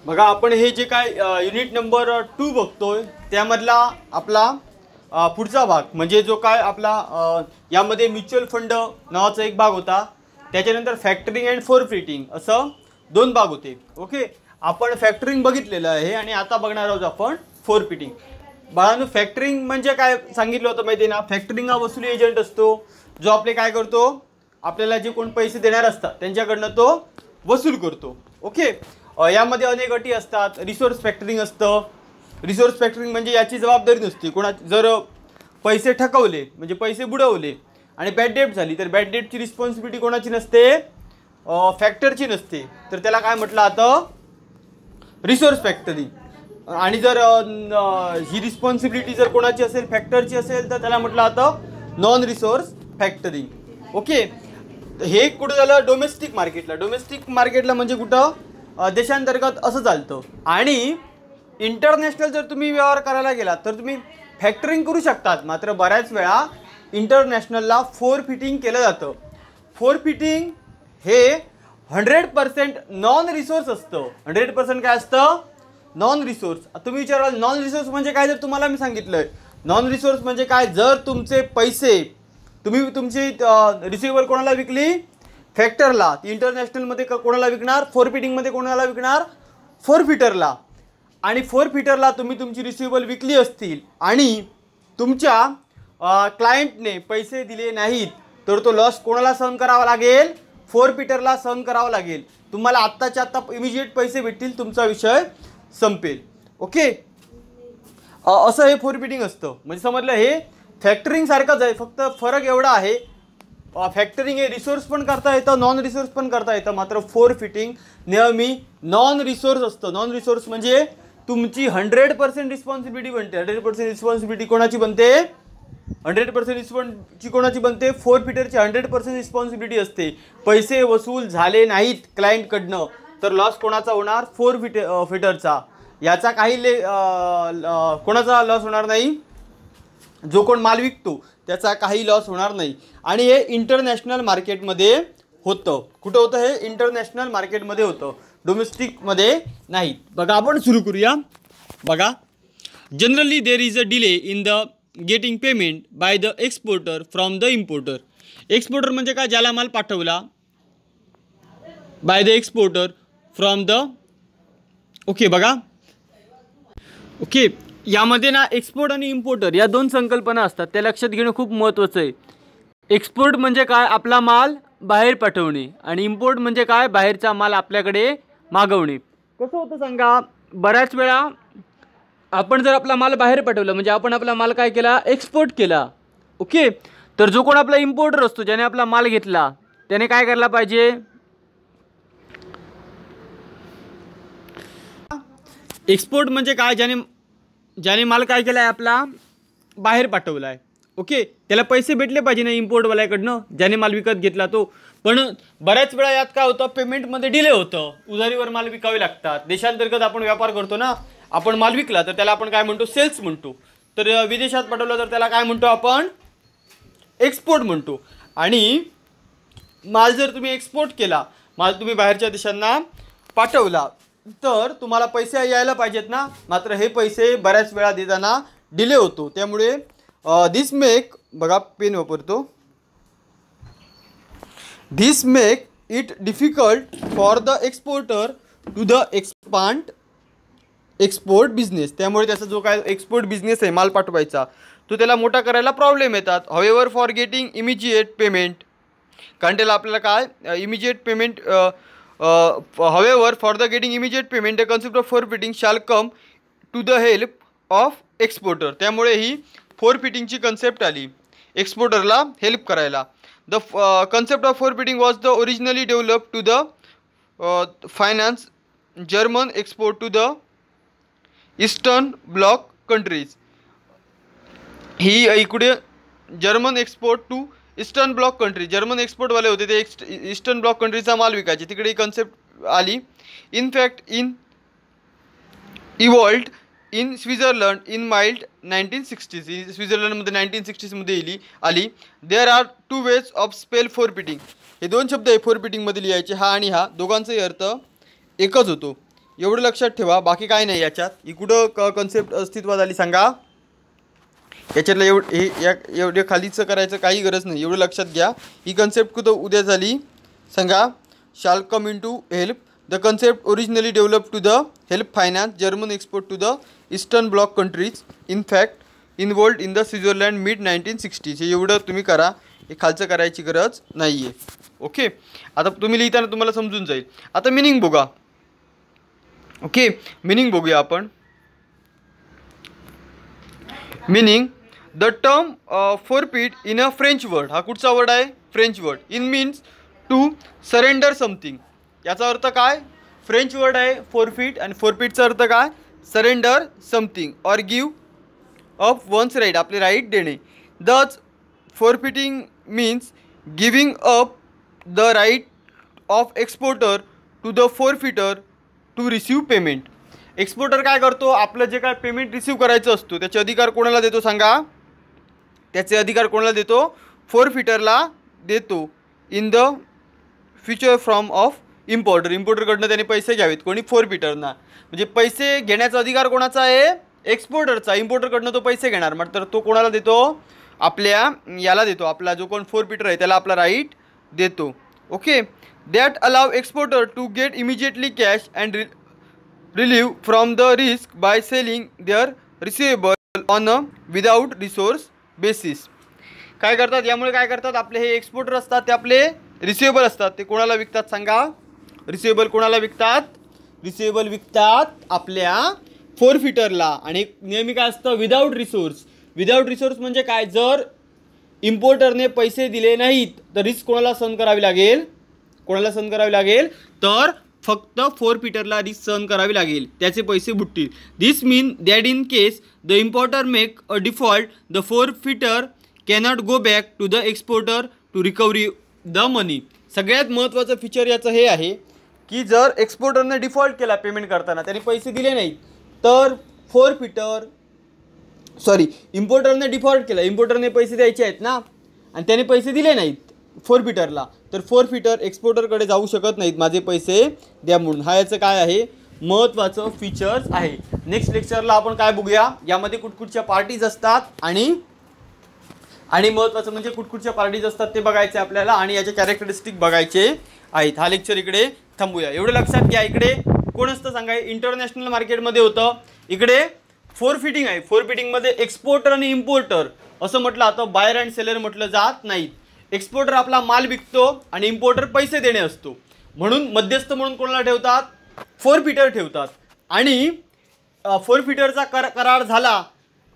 बघा आपण हे जे काय युनिट नंबर 2 बघतोय त्यामधला आपला पुढचा भाग म्हणजे जो काय आपला यामध्ये म्युच्युअल फंड नावाचा एक भाग होता, त्याच्यानंतर फॅक्टरिंग अँड फोरफिटिंग असं 2 भाग होते. ओके, आपण फॅक्टरिंग बघितलेलं आहे आणि आता बघणार आहोत आपण फोरफिटिंग. बाळांनो, फॅक्टरिंग म्हणजे काय सांगितलं होतं माहिती आहे ना. फॅक्टरिंग हा वसुली एजंट असतो जो आपले काय करतो, आपल्याला जे कोण पैसे देणार असतात त्यांच्याकडनं तो वसूल करतो. ओके, यामध्ये अनेक अटी असतात. रिसोर्स फॅक्टरिंग असतं. रिसोर्स फॅक्टरिंग म्हणजे याची जबाबदारी नसते कोणा, जर पैसे ठकवले म्हणजे पैसे बुडवले आणि बॅड डेट झाली तर बॅड डेटची रिस्पॉन्सिबिलिटी कोणाची नसते, फॅक्टरची नसते, तर त्याला काय म्हटलं आता, रिसोर्स फॅक्टरिंग. आणि जर ही रिस्पॉन्सिबिलिटी जर कोणाची असेल, फॅक्टरची असेल, तर त्याला म्हटलं आता नॉन रिसोर्स फॅक्टरिंग. ओके, हे कुठं झालं, डोमेस्टिक मार्केटला. डोमेस्टिक मार्केटला म्हणजे कुठं, देशांतर्गत असं चालतं. आणि इंटरनॅशनल जर तुम्ही व्यवहार करायला गेलात तर तुम्ही फॅक्टरिंग करू शकतात, मात्र बऱ्याच वेळा इंटरनॅशनलला फोरफिटिंग केलं जातं. फोरफिटिंग हे 100% नॉन रिसोर्स असतं. 100% काय असतं, नॉन रिसोर्स. तुम्ही विचाराल नॉन रिसोर्स म्हणजे काय, जर तुम्हाला मी सांगितलंय नॉन रिसोर्स म्हणजे काय, जर तुमचे पैसे तुम्ही तुमची रिसिव्हर कोणाला विकली, फॅक्टरला, इंटरनॅशनलमध्ये कोणाला विकणार, फोरफिटिंगमध्ये कोणाला विकणार, फोरफिटरला. आणि फोरफिटरला तुम्ही तुमची रिसिव्हेबल विकली असतील आणि तुमच्या क्लायंटने पैसे दिले नाहीत तर तो लॉस कोणाला सहन करावा लागेल, फोरफिटरला सहन करावा लागेल. तुम्हाला आत्ताच्या आत्ता इमिजिएट पैसे भेटतील, तुमचा विषय संपेल. ओके, असं हे फोरफिटिंग असतं. म्हणजे समजलं, हे फॅक्टरिंग सारखंच आहे, फक्त फरक एवढा आहे, फॅक्टरिंग हे रिसोर्स पण करता येतं, नॉन रिसोर्स पण करता येतं, मात्र फोरफिटिंग नेहमी नॉन रिसोर्स असतं. नॉन रिसोर्स म्हणजे तुमची 100% रिस्पॉन्सिबिलिटी बनते. 100% रिस्पॉन्सिबिलिटी कोणाची बनते, 100% रिस्पॉन्सिबिलिटी कोणाची बनते, फोरफिटरची 100% रिस्पॉन्सिबिलिटी असते. पैसे वसूल झाले नाहीत क्लायंटकडनं तर लॉस कोणाचा होणार, फोरफिटरचा. याचा काही कोणाचा लॉस होणार नाही, जो कोण माल विकतो त्याचा काही लॉस होणार नाही. आणि हे इंटरनॅशनल मार्केटमध्ये होतं. कुठं होतं हे, इंटरनॅशनल मार्केटमध्ये होतं, डोमेस्टिकमध्ये नाही. बघा आपण सुरू करूया. बघा, generally there is a delay in the getting payment by the exporter from the importer. Exporter म्हणजे काय, ज्याला माल पाठवला, by the exporter from the. Okay, बघा, ओके, यामध्ये ना एक्सपोर्ट आणि इम्पोर्टर या 2 संकल्पना असतात, त्या लक्षात घेणं खूप महत्त्वाचं आहे. एक्सपोर्ट म्हणजे काय, आपला माल बाहेर पाठवणे, आणि इम्पोर्ट म्हणजे काय, बाहेरचा माल आपल्याकडे मागवणे. कसं होतं सांगा, बऱ्याच वेळा आपण जर आपला माल बाहेर पाठवला म्हणजे आपण आपला माल काय केला, एक्सपोर्ट केला. ओके, तर जो कोण आपला इम्पोर्टर असतो, ज्याने आपला माल घेतला, त्याने काय करायला पाहिजे, एक्सपोर्ट म्हणजे काय, ज्याने माल काय केला आहे, आपला बाहेर पाठवला आहे. ओके, त्याला पैसे भेटले पाहिजे ना इम्पोर्टवाल्याकडनं, ज्याने माल विकत घेतला तो. पण बऱ्याच वेळा यात काय होतं, पेमेंटमध्ये डिले होतं, उधारीवर माल विकावे लागतात. देशांतर्गत आपण व्यापार करतो ना, आपण माल विकला तर त्याला आपण काय म्हणतो, सेल्स म्हणतो. तर विदेशात पाठवला तर त्याला काय म्हणतो आपण, एक्सपोर्ट म्हणतो. आणि माल जर तुम्ही एक्सपोर्ट केला, माल तुम्ही बाहेरच्या देशांना पाठवला तर तुम्हाला पैसे यायला पाहिजेत ना, मात्र हे पैसे बऱ्याच वेळा देताना डिले होतो. त्यामुळे दिस मेक, बघा पेन वापरतो, this make it difficult for the exporter to the expand export business. त्यामुळे त्याचा जो काय एक्सपोर्ट बिझनेस आहे माल पाठवायचा, तो त्याला मोठा करायला प्रॉब्लेम येतात. However for getting immediate payment, कारण त्याला आपल्याला काय immediate payment, however for the getting immediate payment the concept of forfeiting shall come to the help of exporter. त्यामुळे ही forfeiting कन्सेप्ट आली एक्सपोर्टरला हेल्प करायला. The concept of forfeiting was the originally developed to the finance German export to the eastern bloc countries. ही इकडे German export to eastern bloc country, German एक्सपोर्टवाले होते ते eastern bloc कंट्रीचा माल विकायचे, तिकडे ही कन्सेप्ट आली. In fact evolved in Switzerland in mild 1960s. स्वित्झर्लंडमध्ये 1960sमध्ये आली. There are 2 ways of spell forfaiting. हे 2 शब्द आहे फोरफिटिंगमध्ये लिहायचे, हा आणि हा, दोघांचाही अर्थ एकच होतो. एवढं लक्षात ठेवा, बाकी काय नाही याच्यात. ही कुठं कन्सेप्ट अस्तित्वात आली सांगा. याच्यातलं एवढे खालीचं करायचं काही गरज नाही, एवढं लक्षात घ्या. ही कन्सेप्ट कुठं उद्या झाली सांगा. Shall come in to help. The concept originally develop to the help finance German export to the eastern bloc countries. In fact involved in the Switzerland mid 1960s. एवढं तुम्ही करा, हे खालचं करायची गरज नाही आहे. ओके, आता तुम्ही लिहिताना तुम्हाला समजून जाईल. आता मिनिंग बघा. ओके, मिनिंग बघूया आपण. Meaning the term forfeit in a French word. हा कुठचा वर्ड आहे? French word. In means to surrender something. याचा अर्थ काय? फ्रेंच वर्ड आहे फोरफीट, आणि फोरफीटचा अर्थ काय? Surrender something or give up one's right. आपले राईट देणे. दच forfaiting means giving up the right of exporter to the forfaiter to receive payment. Exporter काय करतो? आपलं जे काय पेमेंट रिसीव करायचं असतो त्याचे अधिकार कोणाला देतो सांगा? त्याचे अधिकार कोणाला देतो? फोरफिटरला देतो. In the future from of importer. इम्पोर्टरकडनं त्याने पैसे घ्यावेत. कोणी? फोरफिटरना. म्हणजे पैसे घेण्याचा अधिकार कोणाचा आहे? एक्सपोर्टरचा. इम्पोर्टरकडनं तो पैसे घेणार, मग तर तो कोणाला देतो? आपल्या याला देतो. आपला जो कोण फोरफिटर आहे त्याला आपला राईट देतो. Okay, that allow exporter to get immediately cash and relieve from the risk by selling their receivable on a without resource basis. काय करतात यामुळे? काय करतात? आपले हे एक्सपोर्टर असतात ते आपले रिसिवेबल असतात, ते कोणाला विकतात सांगा? रिसिवेबल कोणाला विकतात? रिसिवेबल विकतात आपल्या फोरफिटरला. आणि नेहमी काय असतं? Without resource. विदाऊट रिसोर्स म्हणजे काय? जर इम्पोर्टरने पैसे दिले नाहीत तर रिस्क कोणाला सहन करावी लागेल? कोणाला सहन करावी लागेल? तर फक्त फोरफिटरला रिस्क सहन करावी लागेल, त्याचे पैसे बुडतील. This mean that in case the importer make a default the forfaiter cannot go back to the exporter to recovery the money. सगळ्यात महत्त्वाचं फीचर याचं हे आहे की जर एक्सपोर्टरने डिफॉल्ट केला पेमेंट करताना, त्याने पैसे दिले नाही, तर इम्पोर्टरने डिफॉल्ट केला, इम्पोर्टरने पैसे द्यायचे आहेत ना, आणि त्याने पैसे दिले नाहीत फोरफिटरला, तर फोरफिटर एक्सपोर्टरकडे जाऊ शकत नाहीत माझे पैसे द्या म्हणून. हा याचं काय आहे? महत्त्वाचं फीचर्स आहे. नेक्स्ट लेक्चरला आपण काय बघूया? यामध्ये कुठकुठच्या पार्टीज असतात आणि महत्त्वाचं म्हणजे कुठकुठच्या पार्टीज असतात ते बघायचे आपल्याला, आणि याचे कॅरेक्टरिस्टिक बघायचे आहेत. हा लेक्चर इकडे थांबूया. एवढं लक्षात घ्या. इकडे कोण असतं सांगा? इंटरनॅशनल मार्केटमध्ये होतं. इकडे फोरफिटिंग आहे. फोरफिटिंगमध्ये एक्सपोर्टर आणि इम्पोर्टर असं म्हटलं आता, बायर अँड सेलर म्हटलं जात नाहीत. एक्सपोर्टर आपला माल विकतो आणि इम्पोर्टर पैसे देणे असतो, म्हणून मध्यस्थ म्हणून कोणाला ठेवतात? फोरफिटर ठेवतात. आणि फोरफिटरचा करार झाला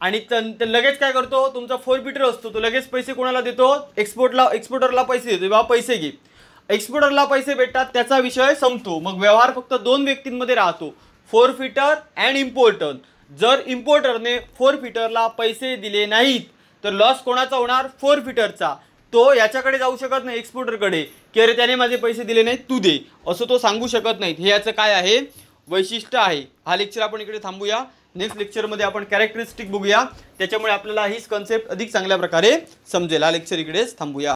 आणि ते लगेच काय करतो? तुमचा फोरफिटर असतो तो लगेच पैसे कोणाला देतो? एक्सपोर्टरला पैसे देतो. बाबा पैसे घे. एक्सपोर्टरला पैसे भेटतात, त्याचा विषय संपतो. मग व्यवहार फक्त दोन व्यक्तींमध्ये राहतो, फोरफिटर अँड इम्पोर्टर. जर इम्पोर्टरने फोरफिटरला पैसे दिले नाहीत तर लॉस कोणाचा होणार? फोरफिटरचा. तो याच्याकडे जाऊ शकत नाही एक्सपोर्टरकडे की अरे त्याने माझे पैसे दिले नाहीत तू दे, असं तो सांगू शकत नाहीत. हे याचं काय आहे? वैशिष्ट्य आहे. हा लेक्चर आपण इकडे थांबूया. नेक्स्ट लेक्चरमध्ये आपण कॅरेक्टरिस्टिक बघूया, त्याच्यामुळे आपल्याला हीच कन्सेप्ट अधिक चांगल्या प्रकारे समजेल. हा लेक्चर इकडेच थांबूया.